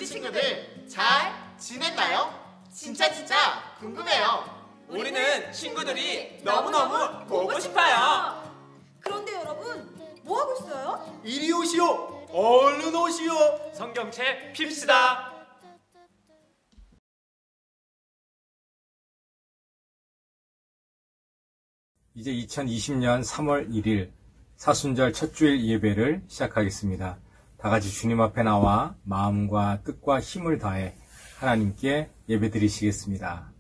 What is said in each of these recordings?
친구들 잘 지냈나요? 진짜 궁금해요. 우리는 친구들이 너무너무 보고 싶어요. 그런데 여러분, 뭐 하고 있어요? 이리 오시오. 얼른 오시오. 성경책 핍시다. 이제 2020년 3월 1일 사순절 첫 주일 예배를 시작하겠습니다. 다 같이 주님 앞에 나와 마음과 뜻과 힘을 다해 하나님께 예배드리시겠습니다.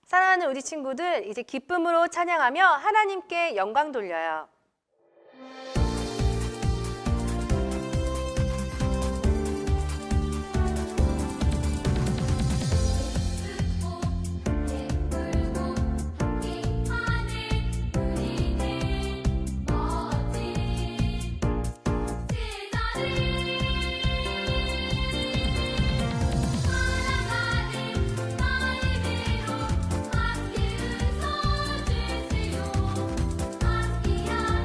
사랑하는 우리 친구들, 이제 기쁨으로 찬양하며 하나님께 영광 돌려요. 함께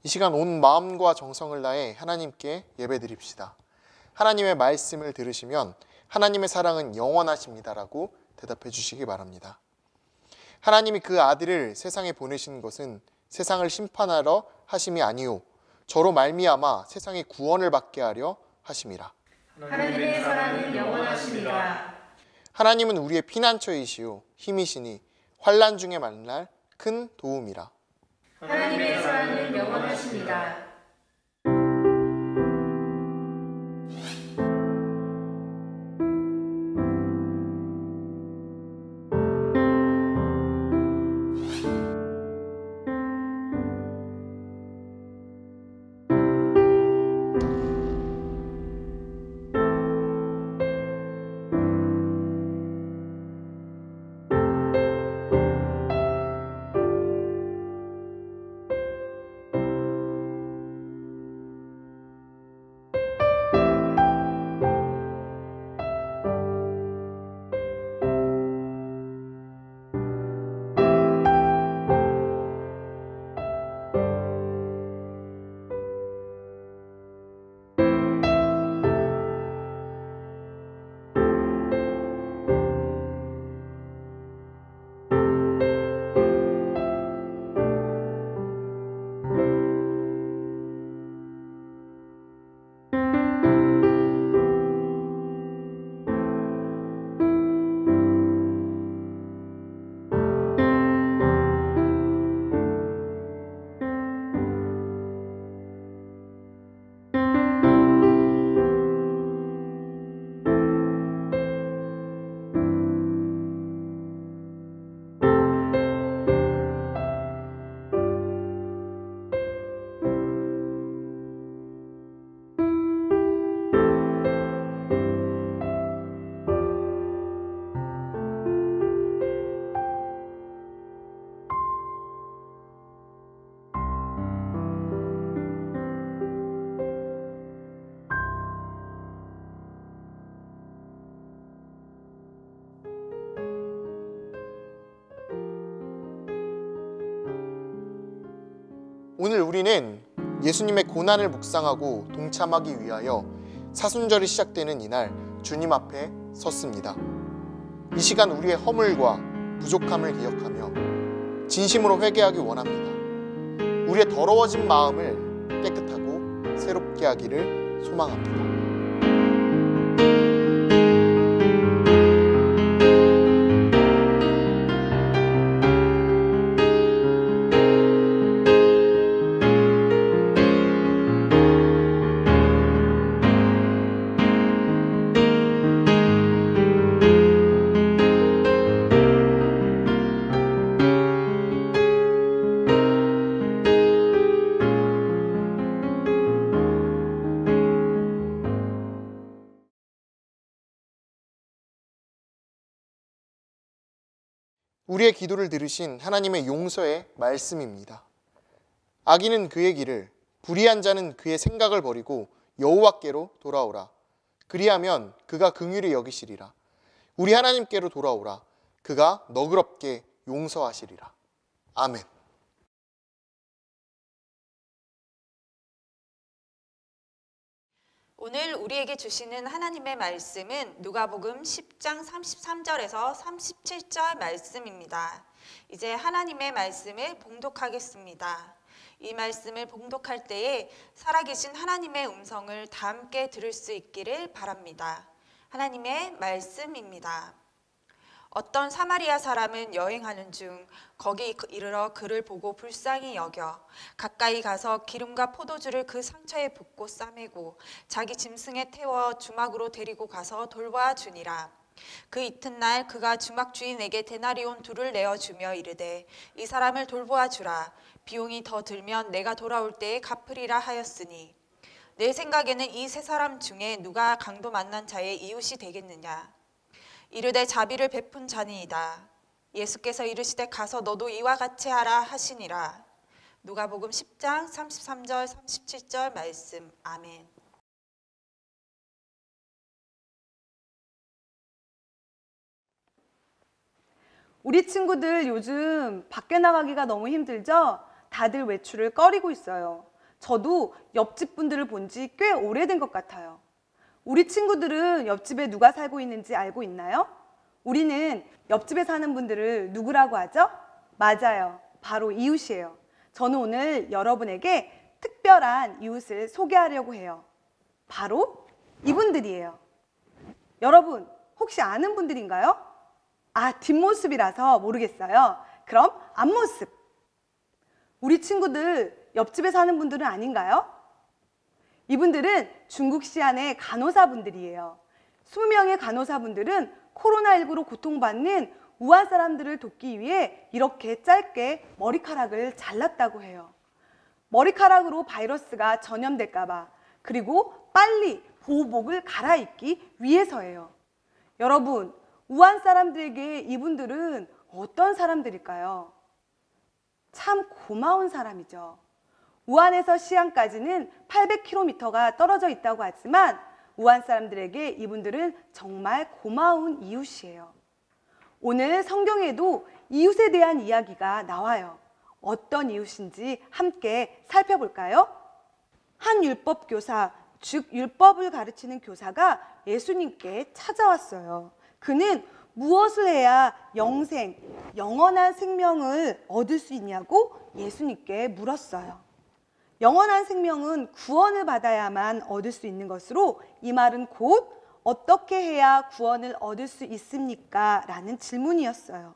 이 시간 온 마음과 정성을 다해 하나님께 예배드립시다. 하나님의 말씀을 들으시면 하나님의 사랑은 영원하십니다라고 대답해 주시기 바랍니다. 하나님이 그 아들을 세상에 보내신 것은 세상을 심판하러 하심이 아니요 저로 말미암아 세상의 구원을 받게 하려 하심이라. 하나님의 사랑은 영원하십니다. 하나님은 우리의 피난처이시요 힘이시니 환난 중에 만날 큰 도움이라. 하나님의 사랑은 영원하십니다. 오늘 우리는 예수님의 고난을 묵상하고 동참하기 위하여 사순절이 시작되는 이날 주님 앞에 섰습니다. 이 시간 우리의 허물과 부족함을 기억하며 진심으로 회개하기 원합니다. 우리의 더러워진 마음을 깨끗하고 새롭게 하기를 소망합니다. 우리의 기도를 들으신 하나님의 용서의 말씀입니다. 악인은 그의 길을, 불의한 자는 그의 생각을 버리고 여호와께로 돌아오라. 그리하면 그가 긍휼히 여기시리라. 우리 하나님께로 돌아오라. 그가 너그럽게 용서하시리라. 아멘. 오늘 우리에게 주시는 하나님의 말씀은 누가복음 10장 33절에서 37절 말씀입니다. 이제 하나님의 말씀을 봉독하겠습니다. 이 말씀을 봉독할 때에 살아계신 하나님의 음성을 다 함께 들을 수 있기를 바랍니다. 하나님의 말씀입니다. 어떤 사마리아 사람은 여행하는 중 거기 이르러 그를 보고 불쌍히 여겨 가까이 가서 기름과 포도주를 그 상처에 붓고 싸매고 자기 짐승에 태워 주막으로 데리고 가서 돌보아 주니라. 그 이튿날 그가 주막 주인에게 데나리온 2를 내어주며 이르되 이 사람을 돌보아 주라. 비용이 더 들면 내가 돌아올 때에 갚으리라 하였으니 내 생각에는 이 세 사람 중에 누가 강도 만난 자의 이웃이 되겠느냐. 이르되 자비를 베푼 자니이다. 예수께서 이르시되 가서 너도 이와 같이 하라 하시니라. 누가복음 10장 33절 37절 말씀. 아멘. 우리 친구들 요즘 밖에 나가기가 너무 힘들죠? 다들 외출을 꺼리고 있어요. 저도 옆집 분들을 본 지 꽤 오래된 것 같아요. 우리 친구들은 옆집에 누가 살고 있는지 알고 있나요? 우리는 옆집에 사는 분들을 누구라고 하죠? 맞아요. 바로 이웃이에요. 저는 오늘 여러분에게 특별한 이웃을 소개하려고 해요. 바로 이분들이에요. 여러분, 혹시 아는 분들인가요? 뒷모습이라서 모르겠어요. 그럼 앞모습. 우리 친구들 옆집에 사는 분들은 아닌가요? 이분들은 중국 시안의 간호사분들이에요. 수명의 간호사분들은 코로나19로 고통받는 우한 사람들을 돕기 위해 이렇게 짧게 머리카락을 잘랐다고 해요. 머리카락으로 바이러스가 전염될까 봐, 그리고 빨리 보호복을 갈아입기 위해서예요. 여러분, 우한 사람들에게 이분들은 어떤 사람들일까요? 참 고마운 사람이죠. 우한에서 시안까지는 800km가 떨어져 있다고 하지만 우한 사람들에게 이분들은 정말 고마운 이웃이에요. 오늘 성경에도 이웃에 대한 이야기가 나와요. 어떤 이웃인지 함께 살펴볼까요? 한 율법 교사, 즉 율법을 가르치는 교사가 예수님께 찾아왔어요. 그는 무엇을 해야 영생, 영원한 생명을 얻을 수 있냐고 예수님께 물었어요. 영원한 생명은 구원을 받아야만 얻을 수 있는 것으로 이 말은 곧 어떻게 해야 구원을 얻을 수 있습니까? 라는 질문이었어요.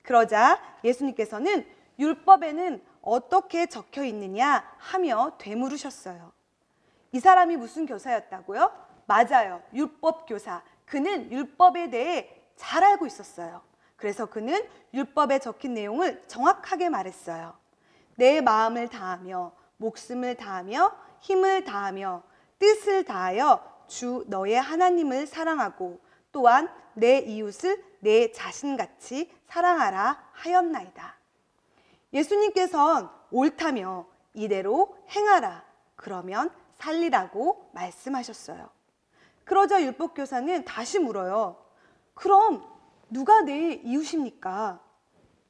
그러자 예수님께서는 율법에는 어떻게 적혀 있느냐 하며 되물으셨어요. 이 사람이 무슨 교사였다고요? 맞아요. 율법 교사. 그는 율법에 대해 잘 알고 있었어요. 그래서 그는 율법에 적힌 내용을 정확하게 말했어요. 내 마음을 다하며 목숨을 다하며 힘을 다하며 뜻을 다하여 주 너의 하나님을 사랑하고 또한 내 이웃을 내 자신같이 사랑하라 하였나이다. 예수님께서는 옳다며 이대로 행하라. 그러면 살리라고 말씀하셨어요. 그러자 율법교사는 다시 물어요. 그럼 누가 내 이웃입니까?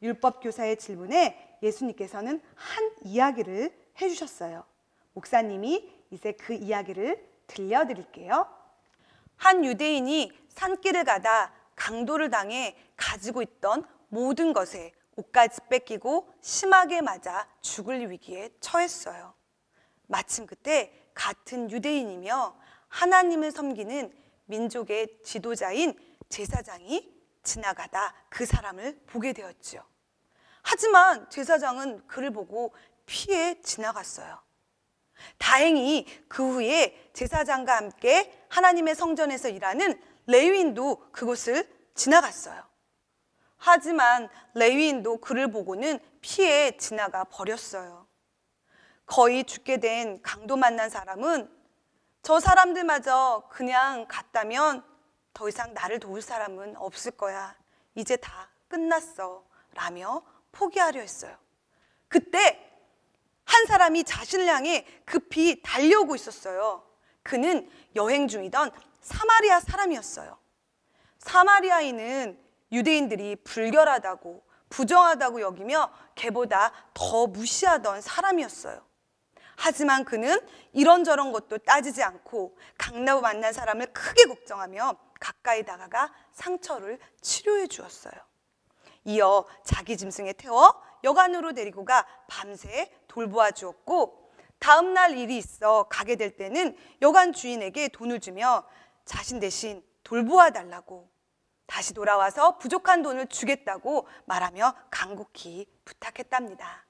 율법교사의 질문에 예수님께서는 한 이야기를 해주셨어요. 목사님이 이제 그 이야기를 들려드릴게요. 한 유대인이 산길을 가다 강도를 당해 가지고 있던 모든 것에 옷까지 뺏기고 심하게 맞아 죽을 위기에 처했어요. 마침 그때 같은 유대인이며 하나님을 섬기는 민족의 지도자인 제사장이 지나가다 그 사람을 보게 되었지요. 하지만 제사장은 그를 보고 피해 지나갔어요. 다행히 그 후에 제사장과 함께 하나님의 성전에서 일하는 레위인도 그곳을 지나갔어요. 하지만 레위인도 그를 보고는 피해 지나가 버렸어요. 거의 죽게 된 강도 만난 사람은 저 사람들마저 그냥 갔다면 더 이상 나를 도울 사람은 없을 거야. 이제 다 끝났어. 라며 포기하려 했어요. 그때 한 사람이 자신을 향해 급히 달려오고 있었어요. 그는 여행 중이던 사마리아 사람이었어요. 사마리아인은 유대인들이 불결하다고 부정하다고 여기며 걔보다 더 무시하던 사람이었어요. 하지만 그는 이런저런 것도 따지지 않고 강나우 만난 사람을 크게 걱정하며 가까이 다가가 상처를 치료해 주었어요. 이어 자기 짐승에 태워 여관으로 데리고 가 밤새 돌보아 주었고 다음 날 일이 있어 가게 될 때는 여관 주인에게 돈을 주며 자신 대신 돌보아 달라고 다시 돌아와서 부족한 돈을 주겠다고 말하며 간곡히 부탁했답니다.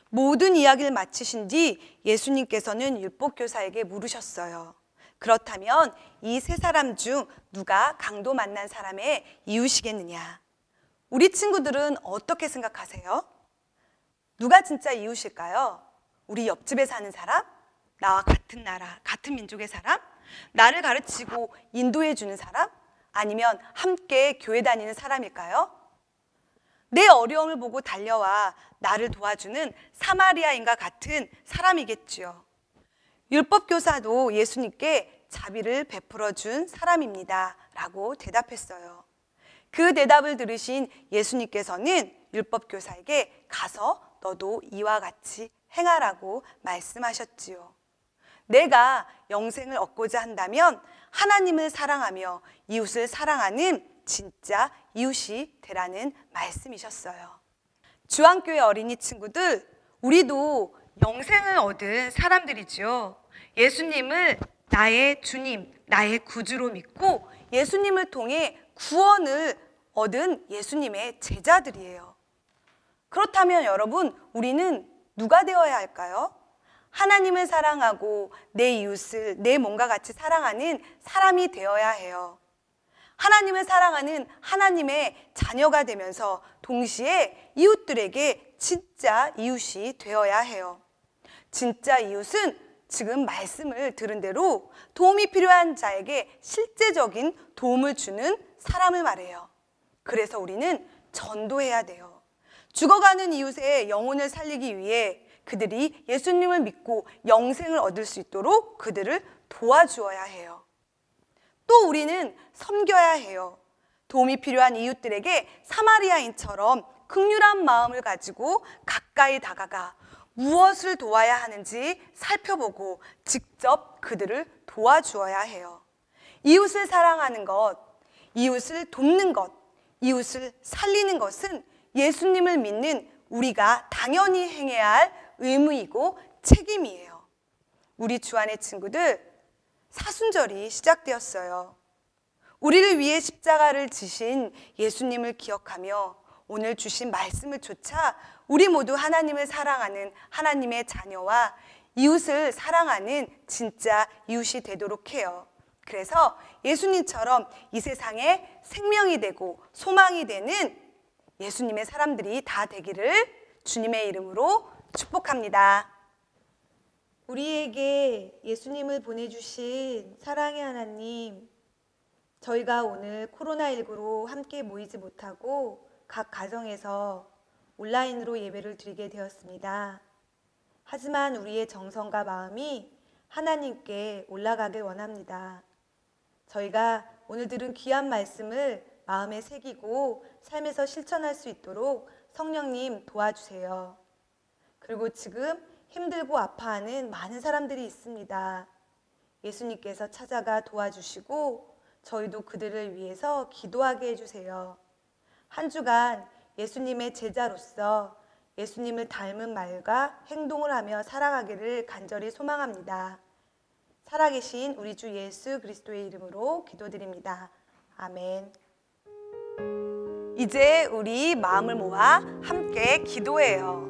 모든 이야기를 마치신 뒤 예수님께서는 율법교사에게 물으셨어요. 그렇다면 이 세 사람 중 누가 강도 만난 사람의 이웃이겠느냐? 우리 친구들은 어떻게 생각하세요? 누가 진짜 이웃일까요? 우리 옆집에 사는 사람? 나와 같은 나라, 같은 민족의 사람? 나를 가르치고 인도해 주는 사람? 아니면 함께 교회 다니는 사람일까요? 내 어려움을 보고 달려와 나를 도와주는 사마리아인과 같은 사람이겠지요. 율법교사도 예수님께 자비를 베풀어 준 사람입니다. 라고 대답했어요. 그 대답을 들으신 예수님께서는 율법교사에게 가서 너도 이와 같이 행하라고 말씀하셨지요. 내가 영생을 얻고자 한다면 하나님을 사랑하며 이웃을 사랑하는 진짜 이웃이 되라는 말씀이셨어요. 주안교회 어린이 친구들, 우리도 영생을 얻은 사람들이지요. 예수님을 나의 주님, 나의 구주로 믿고 예수님을 통해 구원을 얻은 예수님의 제자들이에요. 그렇다면 여러분, 우리는 누가 되어야 할까요? 하나님을 사랑하고 내 이웃을 내 몸과 같이 사랑하는 사람이 되어야 해요. 하나님을 사랑하는 하나님의 자녀가 되면서 동시에 이웃들에게 진짜 이웃이 되어야 해요. 진짜 이웃은 지금 말씀을 들은 대로 도움이 필요한 자에게 실제적인 도움을 주는 사람을 말해요. 그래서 우리는 전도해야 돼요. 죽어가는 이웃의 영혼을 살리기 위해 그들이 예수님을 믿고 영생을 얻을 수 있도록 그들을 도와주어야 해요. 또 우리는 섬겨야 해요. 도움이 필요한 이웃들에게 사마리아인처럼 긍휼한 마음을 가지고 가까이 다가가 무엇을 도와야 하는지 살펴보고 직접 그들을 도와주어야 해요. 이웃을 사랑하는 것, 이웃을 돕는 것, 이웃을 살리는 것은 예수님을 믿는 우리가 당연히 행해야 할 의무이고 책임이에요. 우리 주안의 친구들, 사순절이 시작되었어요. 우리를 위해 십자가를 지신 예수님을 기억하며 오늘 주신 말씀을 좇아 우리 모두 하나님을 사랑하는 하나님의 자녀와 이웃을 사랑하는 진짜 이웃이 되도록 해요. 그래서 예수님처럼 이 세상에 생명이 되고 소망이 되는 예수님의 사람들이 다 되기를 주님의 이름으로 축복합니다. 우리에게 예수님을 보내주신 사랑의 하나님, 저희가 오늘 코로나19로 함께 모이지 못하고 각 가정에서 온라인으로 예배를 드리게 되었습니다. 하지만 우리의 정성과 마음이 하나님께 올라가길 원합니다. 저희가 오늘 들은 귀한 말씀을 마음에 새기고 삶에서 실천할 수 있도록 성령님 도와주세요. 그리고 지금 힘들고 아파하는 많은 사람들이 있습니다. 예수님께서 찾아가 도와주시고 저희도 그들을 위해서 기도하게 해주세요. 한 주간 예수님의 제자로서 예수님을 닮은 말과 행동을 하며 살아가기를 간절히 소망합니다. 살아계신 우리 주 예수 그리스도의 이름으로 기도드립니다. 아멘. 이제 우리 마음을 모아 함께 기도해요.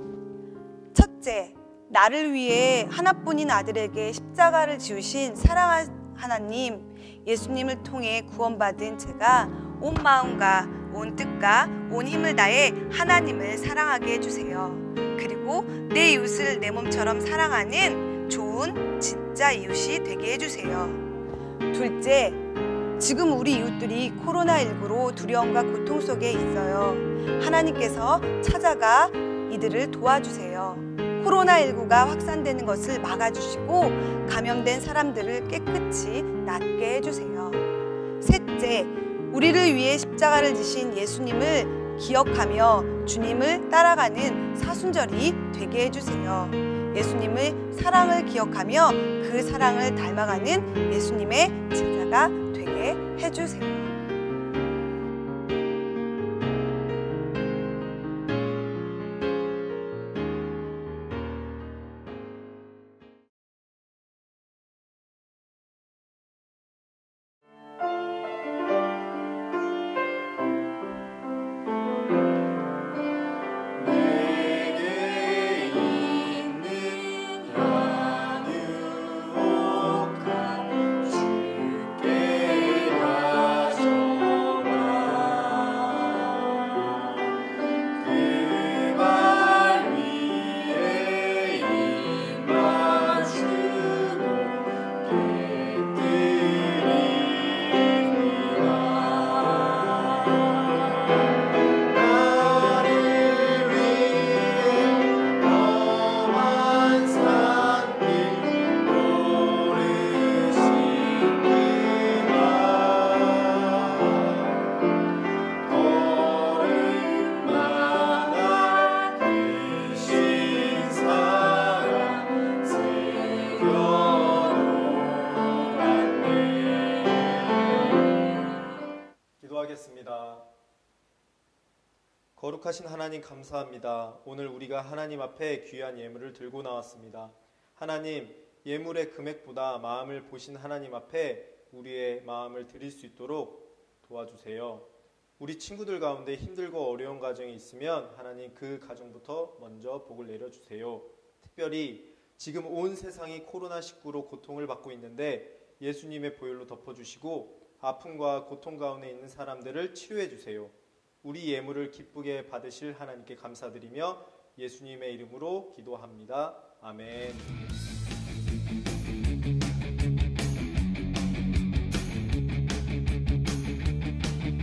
첫째, 나를 위해 하나뿐인 아들에게 십자가를 지우신 사랑하는 하나님, 예수님을 통해 구원받은 제가 온 마음과 온 뜻과 온 힘을 다해 하나님을 사랑하게 해주세요. 그리고 내 이웃을 내 몸처럼 사랑하는 좋은 진짜 이웃이 되게 해주세요. 둘째, 지금 우리 이웃들이 코로나19로 두려움과 고통 속에 있어요. 하나님께서 찾아가 이들을 도와주세요. 코로나19가 확산되는 것을 막아주시고 감염된 사람들을 깨끗이 낫게 해주세요. 셋째, 우리를 위해 십자가를 지신 예수님을 기억하며 주님을 따라가는 사순절이 되게 해주세요. 예수님의 사랑을 기억하며 그 사랑을 닮아가는 예수님의 제자가 되게 해주세요. 주께 가서 기도하겠습니다. 거룩하신 하나님 감사합니다. 오늘 우리가 하나님 앞에 귀한 예물을 들고 나왔습니다. 하나님, 예물의 금액보다 마음을 보신 하나님 앞에 우리의 마음을 드릴 수 있도록 도와주세요. 우리 친구들 가운데 힘들고 어려운 가정이 있으면 하나님 그 가정부터 먼저 복을 내려주세요. 특별히 지금 온 세상이 코로나19로 고통을 받고 있는데 예수님의 보혈로 덮어주시고 아픔과 고통 가운데 있는 사람들을 치유해 주세요. 우리 예물을 기쁘게 받으실 하나님께 감사드리며 예수님의 이름으로 기도합니다. 아멘.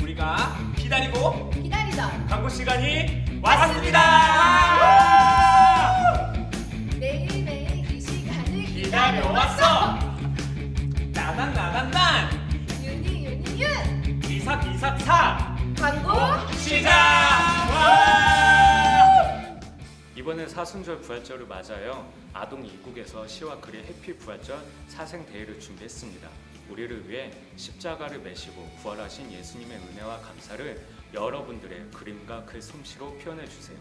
우리가 기다리고 기다리던 광고 시간이 왔습니다. 매일매일 이 시간을 기다려왔어. 나단 윤 이삭 광고 시작. 이번엔 사순절 부활절을 맞아요. 아동 이국에서 시와 글의 해피 부활절 사생 대회를 준비했습니다. 우리를 위해 십자가를 메시고 부활하신 예수님의 은혜와 감사를 여러분들의 그림과 글 솜씨로 표현해 주세요.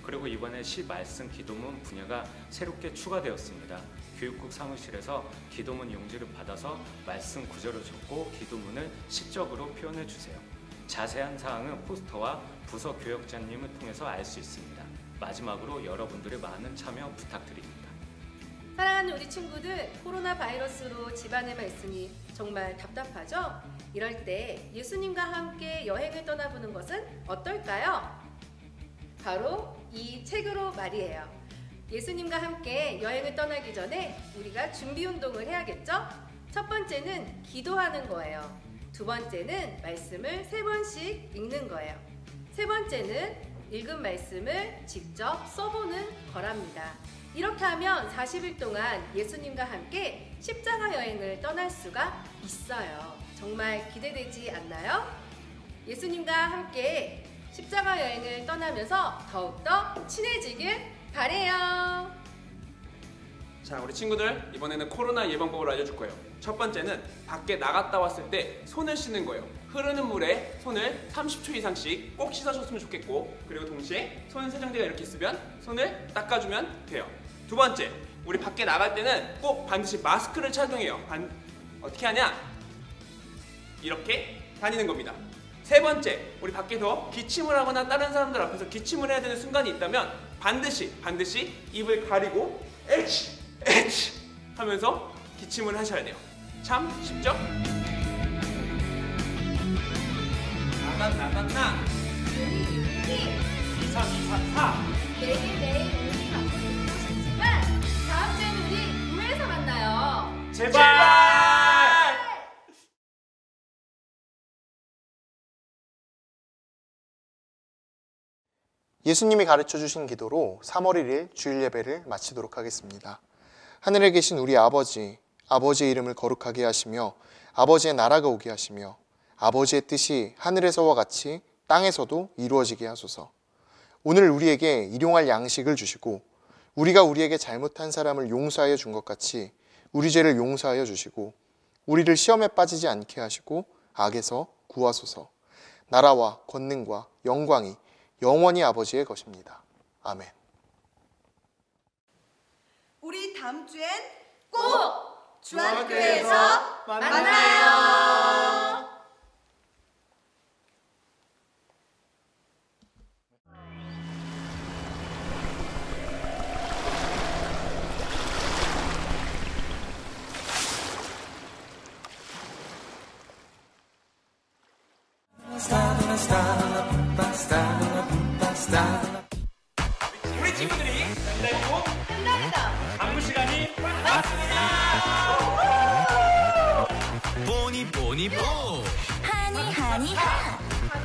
그리고 이번에 시 말씀 기도문 분야가 새롭게 추가되었습니다. 교육국 사무실에서 기도문 용지를 받아서 말씀 구절을 적고 기도문을 시적으로 표현해 주세요. 자세한 사항은 포스터와 부서 교역자님을 통해서 알 수 있습니다. 마지막으로 여러분들의 많은 참여 부탁드립니다. 사랑하는 우리 친구들, 코로나 바이러스로 집안에만 있으니 정말 답답하죠? 이럴 때 예수님과 함께 여행을 떠나보는 것은 어떨까요? 바로 이 책으로 말이에요. 예수님과 함께 여행을 떠나기 전에 우리가 준비 운동을 해야겠죠? 첫 번째는 기도하는 거예요. 두 번째는 말씀을 3번씩 읽는 거예요. 세 번째는 읽은 말씀을 직접 써보는 거랍니다. 이렇게 하면 40일 동안 예수님과 함께 십자가 여행을 떠날 수가 있어요. 정말 기대되지 않나요? 예수님과 함께 십자가 여행을 떠나면서 더욱더 친해지길 바래요. 자, 우리 친구들, 이번에는 코로나 예방법을 알려줄 거예요. 첫 번째는 밖에 나갔다 왔을 때 손을 씻는 거예요. 흐르는 물에 손을 30초 이상씩 꼭 씻어줬으면 좋겠고, 그리고 동시에 손 세정제가 이렇게 있으면 손을 닦아주면 돼요. 두 번째, 우리 밖에 나갈 때는 꼭 반드시 마스크를 착용해요. 어떻게 하냐? 이렇게 다니는 겁니다. 세 번째, 우리 밖에서 기침을 하거나 다른 사람들 앞에서 기침을 해야 되는 순간이 있다면 반드시 입을 가리고 에치 하면서 기침을 하셔야 돼요. 참 쉽죠? 나나 이삭 매일매일 우리 방송 듣고 싶지만 다음 주에는 우리 교회에서 만나요. 제발! 예수님이 가르쳐 주신 기도로 3월 1일 주일 예배를 마치도록 하겠습니다. 하늘에 계신 우리 아버지, 아버지의 이름을 거룩하게 하시며 아버지의 나라가 오게 하시며 아버지의 뜻이 하늘에서와 같이 땅에서도 이루어지게 하소서. 오늘 우리에게 일용할 양식을 주시고 우리가 우리에게 잘못한 사람을 용서하여 준 것 같이 우리 죄를 용서하여 주시고 우리를 시험에 빠지지 않게 하시고 악에서 구하소서. 나라와 권능과 영광이 영원히 아버지의 것입니다. 아멘. 우리 다음 주엔 꼭 중앙교회에서 만나요. 우리 친구들이 기다리고 안무 시간이 왔습니다. 보니 보니 보 하니 하니 하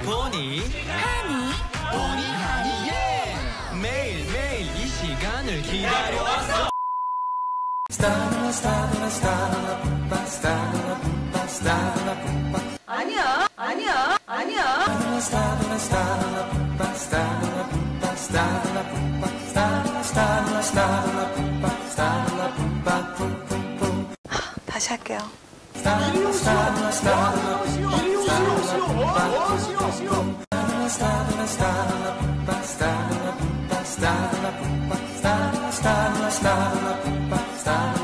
보니 하니 보니 하니 예 매일 매일 이 시간을 기다려왔어. 아니야. 다시 할게요. Stop.